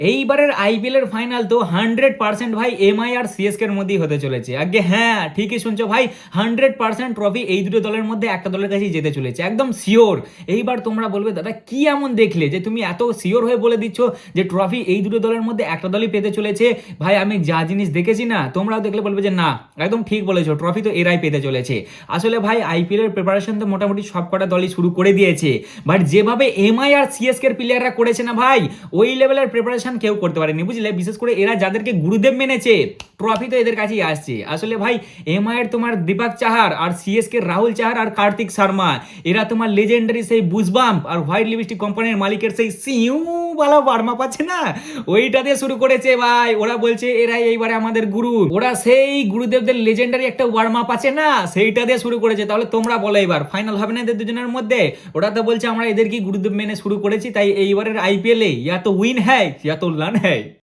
এইবারের আইপিএল এর ফাইনাল তো 100% ভাই এমআই আর সিএসকে এর মধ্যেই হতে চলেছে। আগে হ্যাঁ, ঠিকই শুনছো ভাই, 100% ট্রফি এই দুটো দলের মধ্যে একটা দলের কাছেই যেতে চলেছে, একদম শিওর। এইবার তোমরা বলবে দাদা কি এমন দেখলে যে তুমি এত শিওর হয়ে বলে দিচ্ছ যে ট্রফি এই দুটো দলের মধ্যে একটা দলই পেতে চলেছে? ভাই আমি যা জিনিস দেখেছি না, তোমরাও দেখলে বলবে যে না, একদম ঠিক বলেছো, ট্রফি তো এরাই পেতে চলেছে। আসলে ভাই আইপিএল এর প্রিপারেশন তো মোটামুটি সব কটা দলই শুরু করে দিয়েছে, বাট যেভাবে এমআই আর সিএসকে এর প্লেয়াররা করেছে না ভাই, ওই লেভেলের প্রিপারেশন কেউ করতে পারেনি, বুঝলে? বিশেষ করে এরা যাদেরকে গুরুদেব মেনেছে, ট্রফি তো এদের কাছেই আসছে। আসলে ভাই এমআই এর তোমার দীপক চাহার, আর সিএসকে রাহুল চাহার আর কার্তিক শর্মা, এরা তোমার লেজেন্ডারি সেই বুজবাম্প আর হোয়াইট লিপস্টিক কোম্পানির মালিকের সেই সিউ বালা বার্মা পাচ্ছে না, ওইটা দিয়ে শুরু করেছে ভাই। ওরা বলছে এরাই এইবারে আমাদের গুরু, ওরা সেই গুরুদেবদের লেজেন্ডারি একটা ওয়ার্ম আপ আছে না, সেইটা দিয়ে শুরু করেছে। তাহলে তোমরা বলো এবার ফাইনাল হবে না এদের দুজনের মধ্যে? ওরা তো বলছে আমরা এদেরকে গুরুদেব মেনে শুরু করেছি, তাই এইবারের আইপিএল এ ইয়া তো উইন হ্যায় ইয়া তো লান হ্যায়।